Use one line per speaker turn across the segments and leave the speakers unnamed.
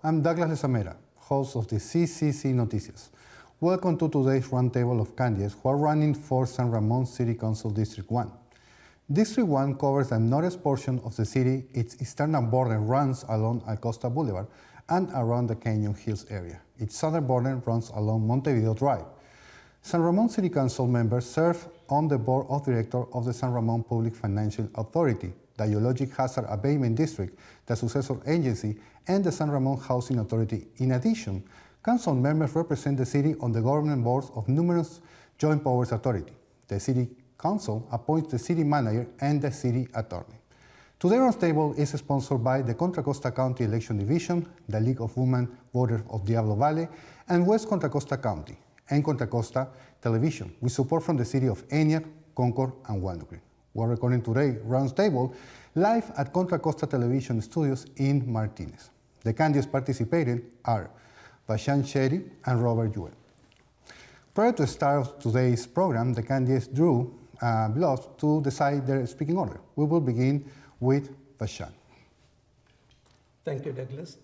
I'm Douglas Lesamera, host of the CCC Noticias. Welcome to today's roundtable of candidates who are running for San Ramon City Council District 1. District 1 covers the northern portion of the city. Its eastern border runs along Costa Boulevard and around the Canyon Hills area. Its southern border runs along Montevideo Drive. San Ramon City Council members serve on the board of directors of the San Ramon Public Financial Authority, the Geologic Hazard Abatement District, the successor agency, and the San Ramon Housing Authority. In addition, council members represent the city on the government boards of numerous joint powers authorities. The city council appoints the city manager and the city attorney. Today's roundtable is sponsored by the Contra Costa County Election Division, the League of Women Voters of Diablo Valley, and West Contra Costa County, and Contra Costa Television, with support from the city of Enier, Concord, and Walnut Creek. We're recording today's roundtable live at Contra Costa Television Studios in Martinez. The candidates participating are Vashan Shetty and Robert Jewell. Prior to the start of today's program, the candidates drew blood to decide their speaking order. We will begin with Vashan.
Thank you, Douglas.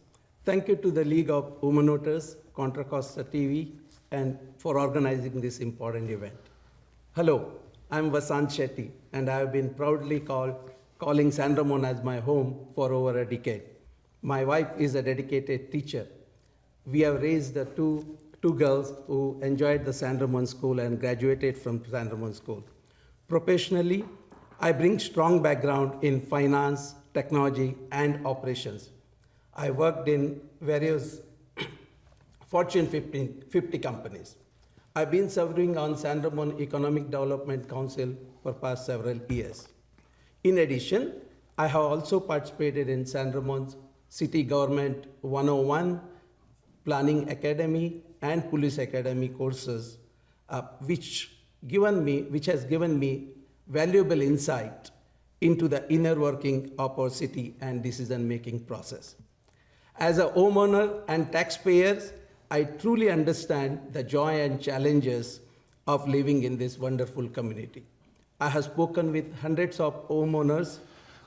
Thank you to the League of Women Voters, Contra Costa TV, and for organizing this important event. Hello, I'm Vasant Shetty, and I have been proudly calling San Ramon as my home for over a decade. My wife is a dedicated teacher. We have raised the two girls who enjoyed the San Ramon School and graduated from San Ramon School. Professionally, I bring strong background in finance, technology, and operations. I worked in various Fortune 50 companies. I've been serving on San Ramon Economic Development Council for past several years. In addition, I have also participated in San Ramon's City Government 101, Planning Academy, and Police Academy courses, which has given me valuable insight into the inner working of our city and decision-making process. As a homeowner and taxpayer, I truly understand the joy and challenges of living in this wonderful community. I have spoken with hundreds of homeowners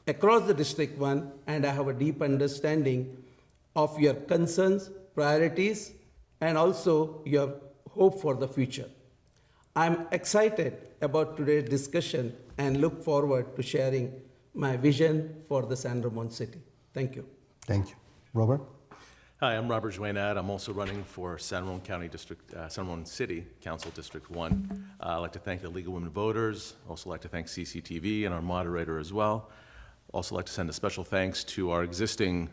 across the District 1, and I have a deep understanding of your concerns, priorities, and also your hope for the future. I'm excited about today's discussion and look forward to sharing my vision for the San Ramon City. Thank you.
Thank you. Robert?
Hi, I'm Robert Juenad. I'm also running for San Ramon County District, San Ramon City Council District 1. I'd like to thank the League of Women Voters. Also like to thank CCTV and our moderator as well. Also like to send a special thanks to our existing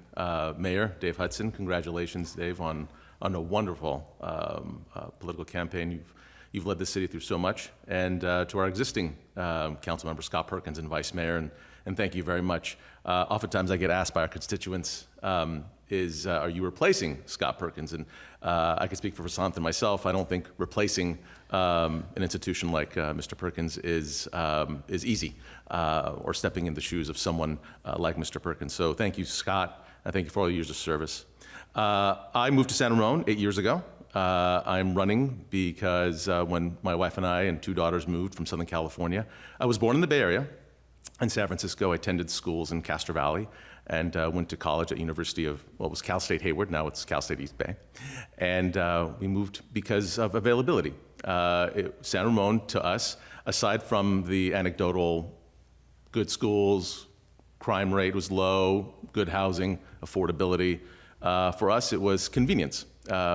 mayor, Dave Hudson. Congratulations, Dave, on a wonderful political campaign. You've led the city through so much. And to our existing council member, Scott Perkins, and vice mayor, and thank you very much. Oftentimes I get asked by our constituents, are you replacing Scott Perkins? And I can speak for Vasant and myself. I don't think replacing an institution like Mr. Perkins is easy, or stepping in the shoes of someone like Mr. Perkins. So thank you, Scott, and thank you for all your years of service. I moved to San Ramon 8 years ago. I'm running because when my wife and I and 2 daughters moved from Southern California, I was born in the Bay Area. In San Francisco, I attended schools in Castro Valley and went to college at University of, well, it was Cal State Hayward, now it's Cal State East Bay. And we moved because of availability. San Ramon, to us, aside from the anecdotal good schools, crime rate was low, good housing, affordability, for us it was convenience.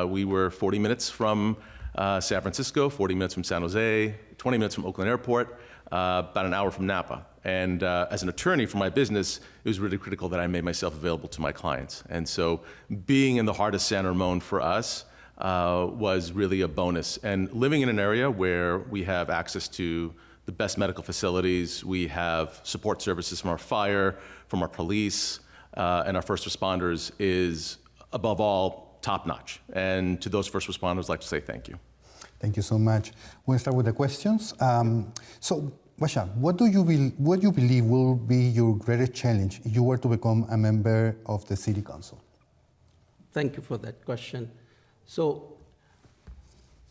We were 40 minutes from San Francisco, 40 minutes from San Jose, 20 minutes from Oakland Airport, about an hour from Napa. And as an attorney for my business, it was really critical that I made myself available to my clients. And so being in the heart of San Ramon for us was really a bonus. And living in an area where we have access to the best medical facilities, we have support services from our fire, from our police, and our first responders is, above all, top-notch. And to those first responders, I'd like to say thank you.
Thank you so much. We'll start with the questions. So, Vashan, what do you believe will be your greatest challenge if you were to become a member of the City Council?
Thank you for that question. So,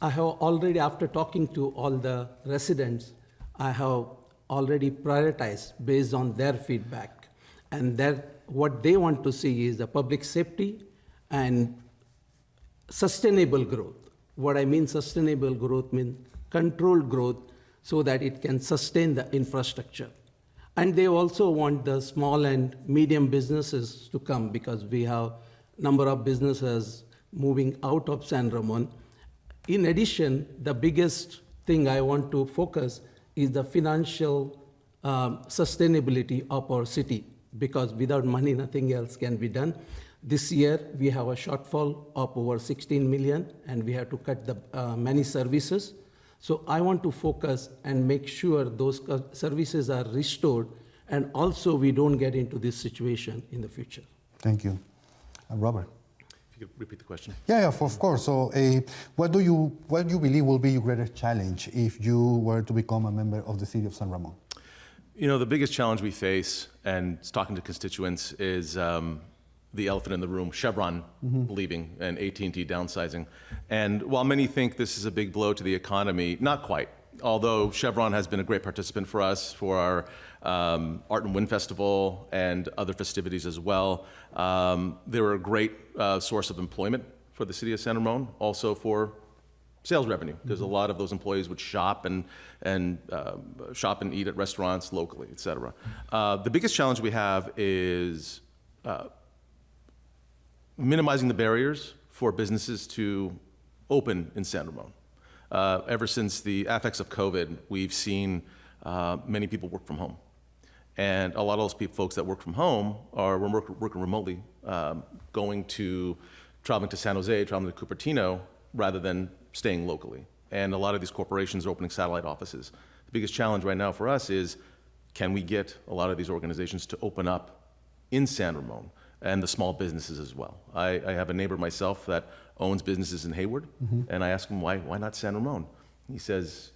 I have already, after talking to all the residents, I have already prioritized based on their feedback. And what they want to see is the public safety and sustainable growth. What I mean sustainable growth means controlled growth so that it can sustain the infrastructure. And they also want the small and medium businesses to come because we have number of businesses moving out of San Ramon. In addition, the biggest thing I want to focus is the financial sustainability of our city, because without money, nothing else can be done. This year, we have a shortfall of over 16 million, and we have to cut the many services. So I want to focus and make sure those services are restored, and also we don't get into this situation in the future.
Thank you. Robert?
If you could repeat the question.
Yeah, of course. So what do you believe will be your greatest challenge if you were to become a member of the city of San Ramon?
You know, the biggest challenge we face, and talking to constituents, is the elephant in the room, Chevron leaving and AT&T downsizing. And while many think this is a big blow to the economy, not quite. Although Chevron has been a great participant for us for our Art and Wind Festival and other festivities as well. They were a great source of employment for the city of San Ramon, also for sales revenue, because a lot of those employees would shop and eat at restaurants locally, et cetera. The biggest challenge we have is minimizing the barriers for businesses to open in San Ramon. Ever since the effects of COVID, we've seen many people work from home. And a lot of those folks that work from home are working remotely, traveling to San Jose, traveling to Cupertino, rather than staying locally. And a lot of these corporations are opening satellite offices. The biggest challenge right now for us is, can we get a lot of these organizations to open up in San Ramon, and the small businesses as well? I have a neighbor myself that owns businesses in Hayward, and I asked him, why not San Ramon? He says,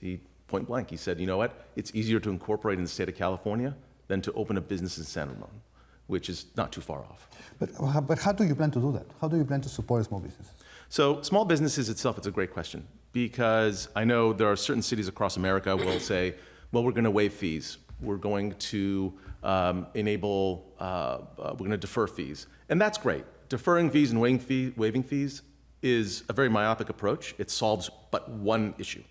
point blank, he said, you know what? It's easier to incorporate in the state of California than to open a business in San Ramon, which is not too far off.
But how do you plan to do that? How do you plan to support small businesses? So
small businesses itself, it's a great question, because I know there are certain cities across America will say, well, we're going to waive fees. We're going to we're going to defer fees. And that's great. Deferring fees and waiving fees is a very myopic approach. It solves but one issue.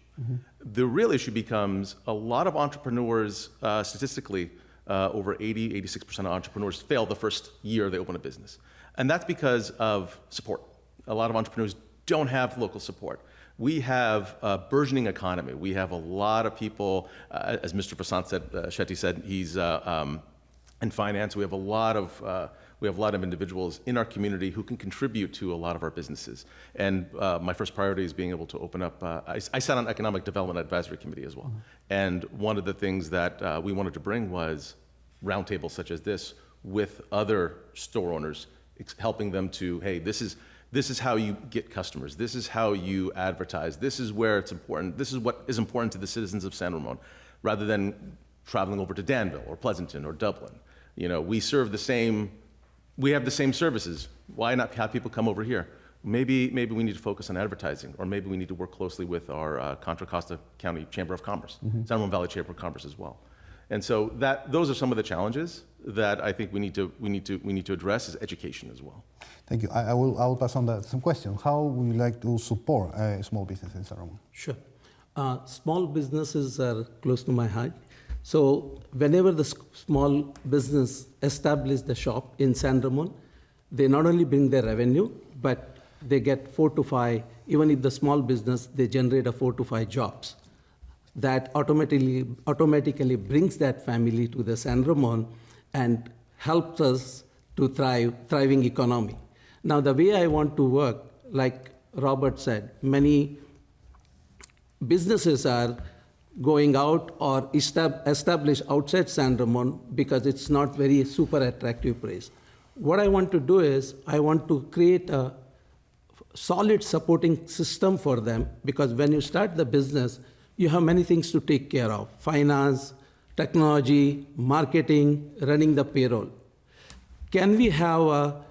The real issue becomes a lot of entrepreneurs, statistically, over 86% of entrepreneurs fail the first year they open a business. And that's because of support. A lot of entrepreneurs don't have local support. We have a burgeoning economy. We have a lot of people, as Mr. Shetty said, he's in finance. We have a lot of individuals in our community who can contribute to a lot of our businesses. And my first priority is being able to open up. I sat on Economic Development Advisory Committee as well. And one of the things that we wanted to bring was roundtables such as this with other store owners, helping them to, hey, this is how you get customers. This is how you advertise. This is where it's important. This is what is important to the citizens of San Ramon, rather than traveling over to Danville or Pleasanton or Dublin. You know, we have the same services. Why not have people come over here? Maybe we need to focus on advertising, or maybe we need to work closely with our Contra Costa County Chamber of Commerce, San Ramon Valley Chamber of Commerce as well. And so those are some of the challenges that I think we need to address, is education as well.
Thank you. I will pass on some questions. How would you like to support small business in San Ramon?
Sure. Small businesses are close to my heart. So whenever the small business establish the shop in San Ramon, they not only bring their revenue, but they get 4 to 5, even if the small business, they generate 4 to 5 jobs. That automatically brings that family to the San Ramon and helps us to thriving economy. Now, the way I want to work, like Robert said, many businesses are going out or establish outside San Ramon because it's not very super attractive place. What I want to do is I want to create a solid supporting system for them, because when you start the business, you have many things to take care of: finance, technology, marketing, running the payroll. Can we have a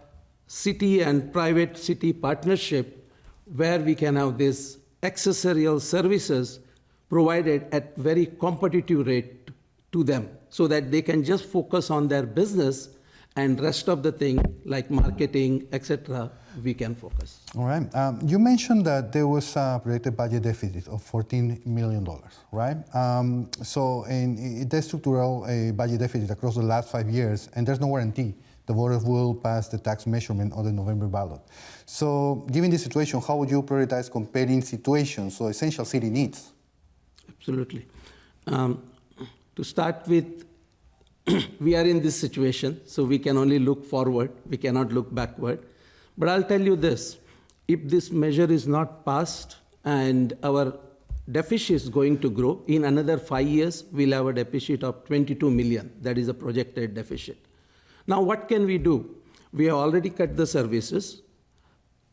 city and private city partnership where we can have these accessorial services provided at very competitive rate to them, so that they can just focus on their business And rest of the thing, like marketing, etc., we can focus.
All right. You mentioned that there was a projected budget deficit of $14 million, right? In the structural budget deficit across the last 5 years, and there's no guarantee the voters will pass the tax measurement on the November ballot. So, given this situation, how would you prioritize comparing situations or essential city needs?
Absolutely. To start with, we are in this situation, so we can only look forward. We cannot look backward. But I'll tell you this, if this measure is not passed and our deficit is going to grow, in another 5 years, we'll have a deficit of 22 million. That is a projected deficit. Now, what can we do? We have already cut the services.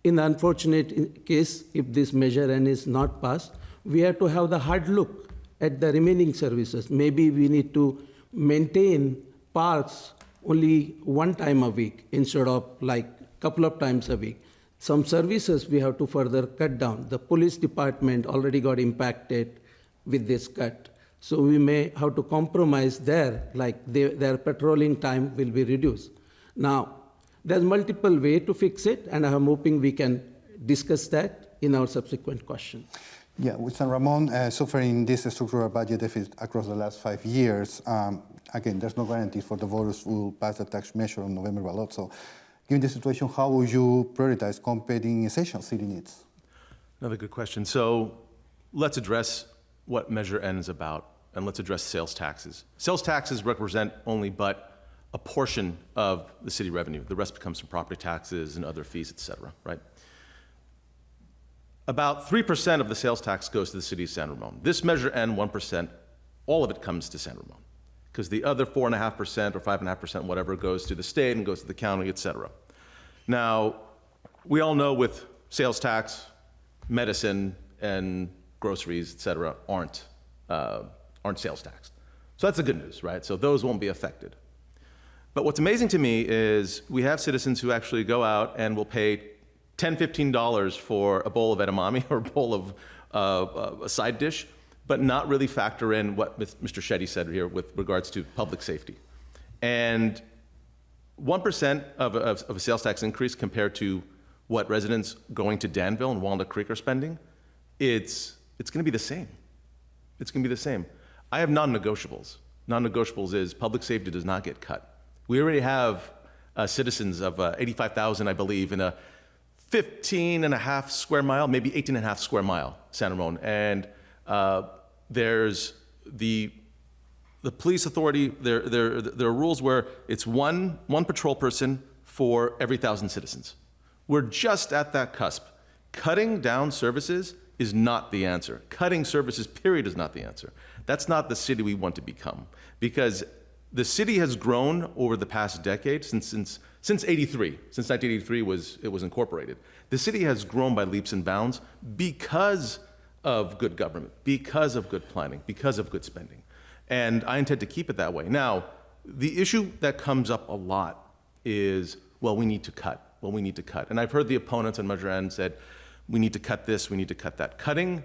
In the unfortunate case, if this measure N is not passed, we have to have the hard look at the remaining services. Maybe we need to maintain parks only one time a week instead of like a couple of times a week. Some services we have to further cut down. The police department already got impacted with this cut. So we may have to compromise there, like their patrolling time will be reduced. Now, there's multiple ways to fix it, and I'm hoping we can discuss that in our subsequent question.
Yeah, with San Ramon suffering this structural budget deficit across the last 5 years, again, there's no guarantee for the voters who will pass the tax measure on November ballot. So, given the situation, how would you prioritize competing essential city needs?
Another good question. So let's address what Measure N is about, and let's address sales taxes. Sales taxes represent only but a portion of the city revenue. The rest comes from property taxes and other fees, et cetera, right? About 3% of the sales tax goes to the city of San Ramon. This Measure N, 1%, all of it comes to San Ramon, because the other 4.5% or 5.5%, whatever, goes to the state and goes to the county, et cetera. Now, we all know with sales tax, medicine and groceries, et cetera, aren't sales taxed. So that's the good news, right? So those won't be affected. But what's amazing to me is we have citizens who actually go out and will pay $10, $15 for a bowl of edamame or a bowl of a side dish, but not really factor in what Mr. Shetty said here with regards to public safety. And 1% of a sales tax increase compared to what residents going to Danville and Walnut Creek are spending, it's going to be the same. It's going to be the same. I have non-negotiables. Non-negotiables is public safety does not get cut. We already have citizens of 85,000, I believe, in a 15.5 square mile, maybe 18.5 square mile, San Ramon. And there's the police authority, there are rules where it's one patrol person for every 1,000 citizens. We're just at that cusp. Cutting down services is not the answer. Cutting services, period, is not the answer. That's not the city we want to become, because the city has grown over the past decade since 83. Since 1983 it was incorporated. The city has grown by leaps and bounds because of good government, because of good planning, because of good spending. And I intend to keep it that way. Now, the issue that comes up a lot is, well, we need to cut. Well, we need to cut. And I've heard the opponents on Measure N said, we need to cut this, we need to cut that. Cutting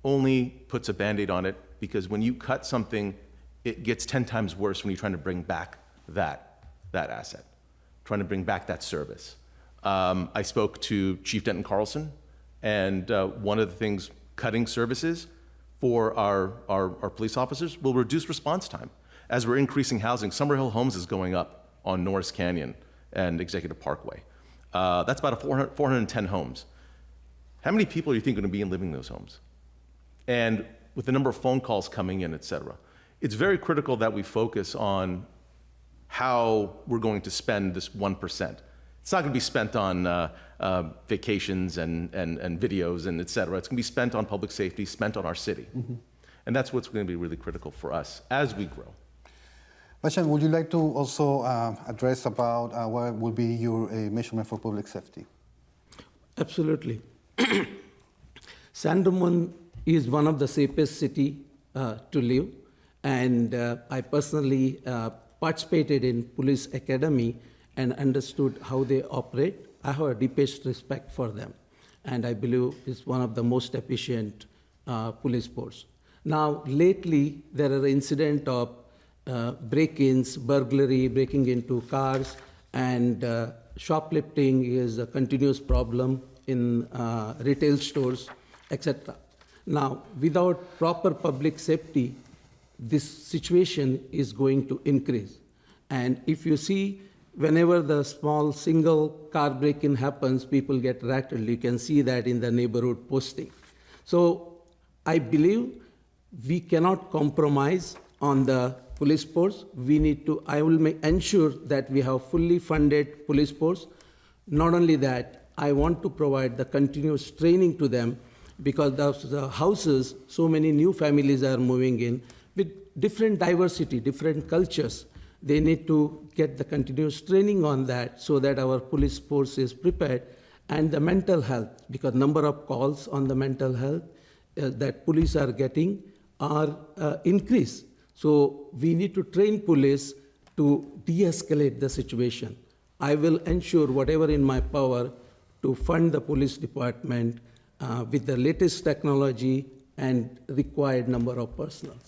only puts a Band-Aid on it, because when you cut something, it gets 10 times worse when you're trying to bring back that asset, trying to bring back that service. I spoke to Chief Denton Carlson, and one of the things, cutting services for our police officers will reduce response time. As we're increasing housing, Summerhill Homes is going up on Norris Canyon and Executive Parkway. That's about 410 homes. How many people are you think are going to be living in those homes? And with the number of phone calls coming in, et cetera, it's very critical that we focus on how we're going to spend this 1%. It's not going to be spent on vacations and videos and et cetera. It's going to be spent on public safety, spent on our city. Mm-hmm. And that's what's going to be really critical for us as we grow.
Bashan, would you like to also address about what will be your measurement for public safety?
Absolutely. San Ramon is one of the safest city to live, and I personally participated in police academy and understood how they operate. I have a deepest respect for them, and I believe it's one of the most efficient police force. Now, lately, there are incidents of break-ins, burglary, breaking into cars, and shoplifting is a continuous problem in retail stores, etc. Now, without proper public safety, this situation is going to increase. And if you see, whenever the small single car break-in happens, people get rattled. You can see that in the neighborhood posting. So I believe we cannot compromise on the police force. I will ensure that we have fully funded police force. Not only that, I want to provide the continuous training to them, because the houses, so many new families are moving in with different diversity, different cultures. They need to get the continuous training on that so that our police force is prepared. And the mental health, because number of calls on the mental health that police are getting are increased. So we need to train police to de-escalate the situation. I will ensure whatever in my power to fund the police department with the latest technology and required number of personnel.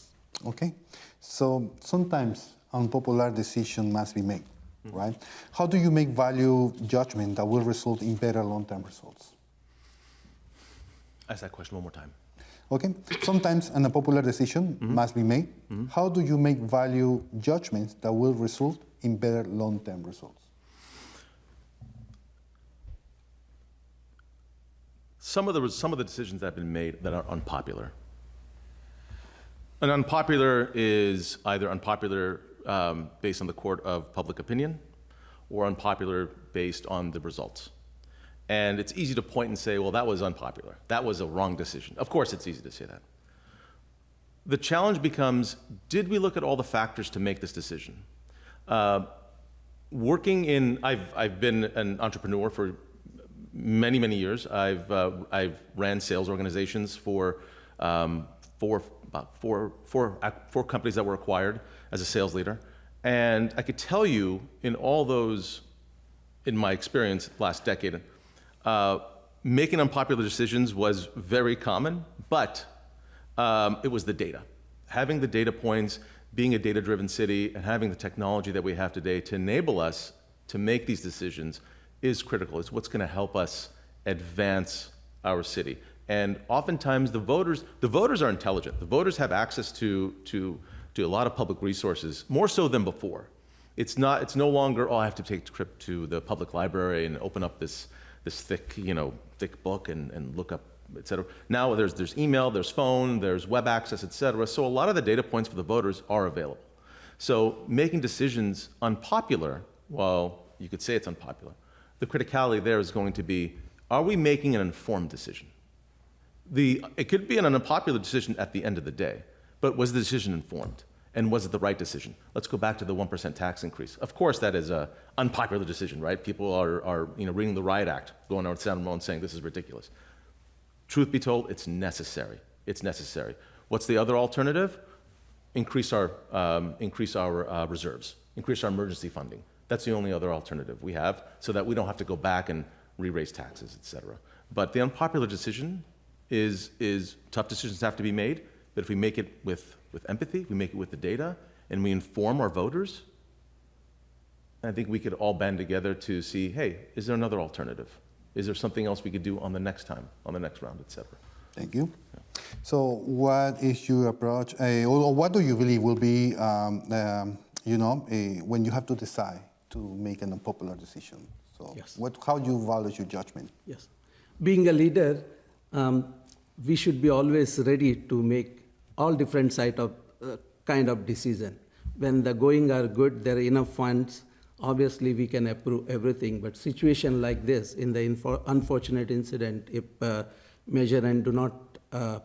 Okay, so sometimes unpopular decision must be made, right? How do you make value judgment that will result in better long-term results?
Ask that question one more time.
Okay, sometimes an unpopular decision must be made. How do you make value judgments that will result in better long-term results?
Some of the decisions that have been made that are unpopular. An unpopular is either unpopular based on the court of public opinion or unpopular based on the results. And it's easy to point and say, well, that was unpopular. That was a wrong decision. Of course, it's easy to say that. The challenge becomes, did we look at all the factors to make this decision? I've been an entrepreneur for many, many years. I've ran sales organizations for four companies that were acquired as a sales leader. And I could tell you in all those, in my experience last decade, making unpopular decisions was very common, but it was the data. Having the data points, being a data-driven city, and having the technology that we have today to enable us to make these decisions is critical. It's what's going to help us advance our city. And oftentimes the voters are intelligent. The voters have access to a lot of public resources, more so than before. It's no longer, I have to take a trip to the public library and open up this thick book and look up, et cetera. Now there's email, there's phone, there's web access, et cetera. So a lot of the data points for the voters are available. So making decisions unpopular, well, you could say it's unpopular. The criticality there is going to be, are we making an informed decision? It could be an unpopular decision at the end of the day, but was the decision informed? And was it the right decision? Let's go back to the 1% tax increase. Of course, that is an unpopular decision, right? People are reading the Riot Act, going out to San Ramon saying this is ridiculous. Truth be told, it's necessary. It's necessary. What's the other alternative? Increase our reserves, increase our emergency funding. That's the only other alternative we have, so that we don't have to go back and re-raise taxes, et cetera. But the unpopular decision is tough decisions have to be made, but if we make it with empathy, we make it with the data, and we inform our voters, I think we could all band together to see, hey, is there another alternative? Is there something else we could do on the next time, on the next round, et cetera?
Thank you. Yeah. So what is your approach, or what do you believe will be, when you have to decide to make an unpopular decision? So
yes.
How do you value your judgment?
Yes. Being a leader, we should be always ready to make all different kind of decision. When the going are good, there are enough funds, obviously we can approve everything, but situation like this, in the unfortunate incident, if measure and do not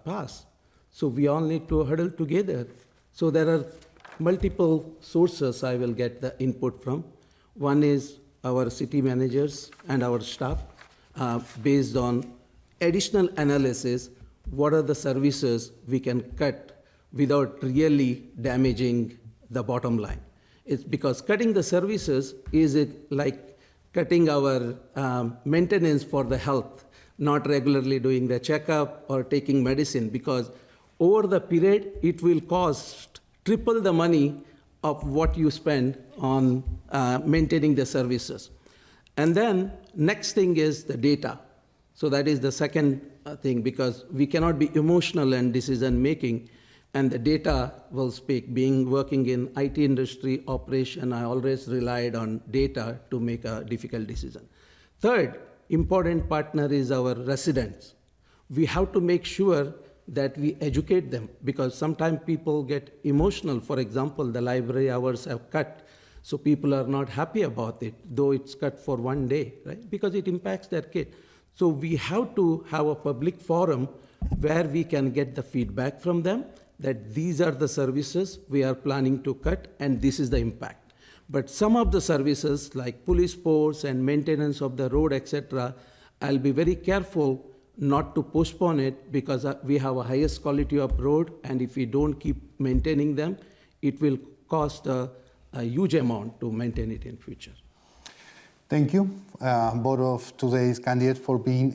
pass, so we all need to huddle together. So there are multiple sources I will get the input from. One is our city managers and our staff, based on additional analysis, what are the services we can cut without really damaging the bottom line. It's because cutting the services is like cutting our maintenance for the health, not regularly doing the checkup or taking medicine, because over the period it will cost triple the money of what you spend on maintaining the services. And then next thing is the data. So that is the second thing, because we cannot be emotional in decision making, and the data will speak. Working in IT industry operation, I always relied on data to make a difficult decision. Third important partner is our residents. We have to make sure that we educate them, because sometimes people get emotional. For example, the library hours have cut, so people are not happy about it, though it's cut for one day, right? Because it impacts their kid. So we have to have a public forum where we can get the feedback from them that these are the services we are planning to cut and this is the impact. But some of the services like police force and maintenance of the road, etc., I'll be very careful not to postpone it, because we have a highest quality of road, and if we don't keep maintaining them, it will cost a huge amount to maintain it in future.
Thank you, both of today's candidates, for being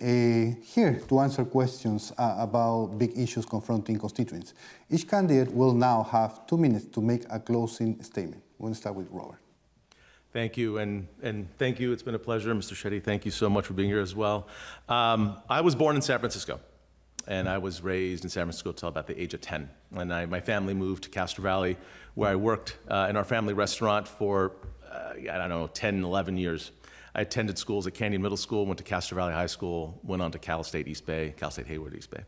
here to answer questions about big issues confronting constituents. Each candidate will now have 2 minutes to make a closing statement. We'll start with Robert.
Thank you, and thank you. It's been a pleasure, Mr. Shetty. Thank you so much for being here as well. I was born in San Francisco, and I was raised in San Francisco until about the age of 10. And my family moved to Castro Valley, where I worked in our family restaurant for, 10, 11 years. I attended schools at Canyon Middle School, went to Castro Valley High School, went on to Cal State East Bay, Cal State Hayward East Bay.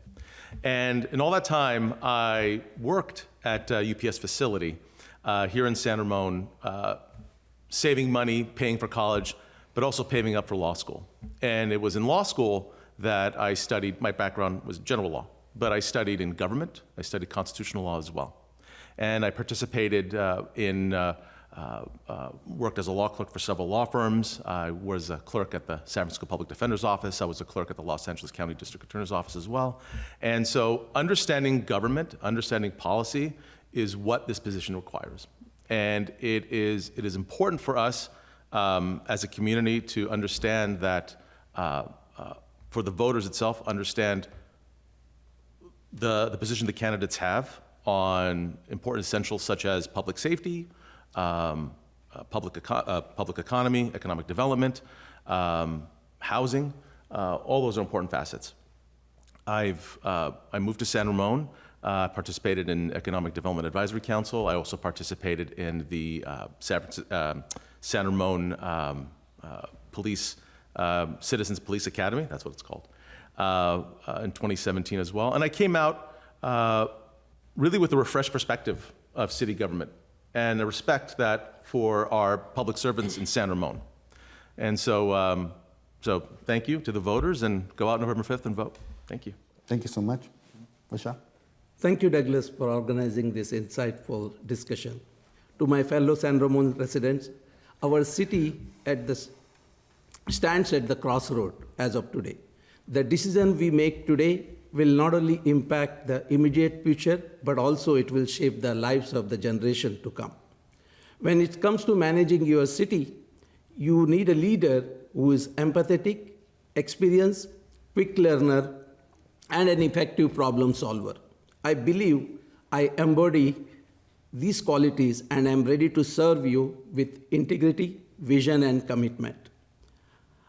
And in all that time, I worked at a UPS facility here in San Ramon, saving money, paying for college, but also paving up for law school. And it was in law school that I studied, my background was general law, but I studied in government, I studied constitutional law as well. And I participated worked as a law clerk for several law firms. I was a clerk at the San Francisco Public Defender's Office. I was a clerk at the Los Angeles County District Attorney's Office as well. And so understanding government, understanding policy is what this position requires. And it is important for us as a community to understand that, for the voters itself, understand the position the candidates have on important essentials such as public safety, public economy, economic development, housing. All those are important facets. I moved to San Ramon, participated in Economic Development Advisory Council. I also participated in the San Ramon Police Citizens Police Academy. That's what it's called. In 2017 as well. And I came out really with a refreshed perspective of city government and a respect that for our public servants in San Ramon. And so, so thank you to the voters, and go out November 5th and vote. Thank you.
Thank you so much. Basha?
Thank you, Douglas, for organizing this insightful discussion. To my fellow San Ramon residents, our city stands at the crossroad as of today. The decision we make today will not only impact the immediate future, but also it will shape the lives of the generation to come. When it comes to managing your city, you need a leader who is empathetic, experienced, quick learner, and an effective problem solver. I believe I embody these qualities, and I'm ready to serve you with integrity, vision, and commitment.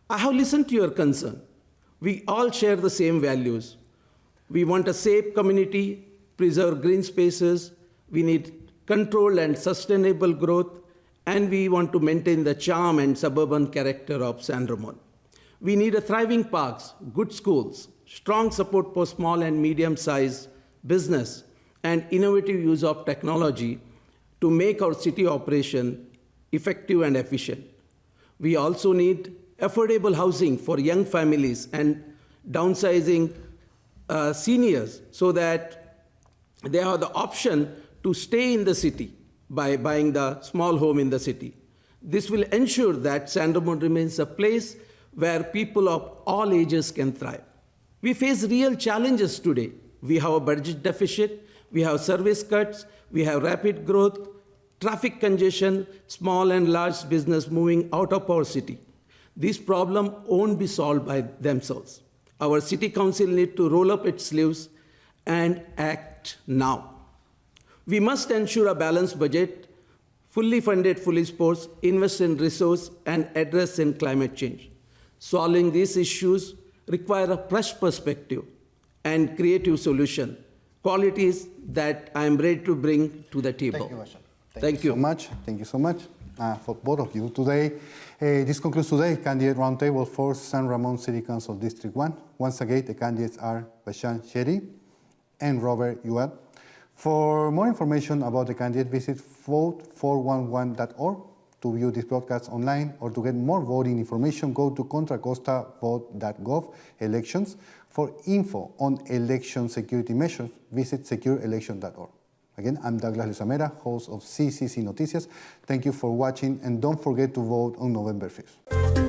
I have listened to your concern. We all share the same values. We want a safe community, preserve green spaces, we need controlled and sustainable growth, and we want to maintain the charm and suburban character of San Ramon. We need a thriving parks, good schools, strong support for small and medium-sized business, and innovative use of technology to make our city operation effective and efficient. We also need affordable housing for young families and downsizing seniors, so that they have the option to stay in the city by buying the small home in the city. This will ensure that San Ramon remains a place where people of all ages can thrive. We face real challenges today. We have a budget deficit, we have service cuts, we have rapid growth, traffic congestion, small and large business moving out of our city. These problems won't be solved by themselves. Our city council needs to roll up its sleeves and act now. We must ensure a balanced budget fully funded, fully sports, invest in resource, and address in climate change. Solving these issues require a fresh perspective and creative solution, qualities that I am ready to bring to the table.
Thank you, Vashan.
Thank you.
So much. Thank you so much for both of you. Today, this concludes today's candidate roundtable for San Ramon City Council District 1. Once again, the candidates are Vashan Shetty and Robert Yuat. For more information about the candidate, visit vote411.org to view this broadcast online, or to get more voting information, go to Contra Costa vote.gov elections. For info on election security measures, visit secureelection.org. Again, I'm Douglas Luzamera, host of CCC Noticias. Thank you for watching, and don't forget to vote on November 5th.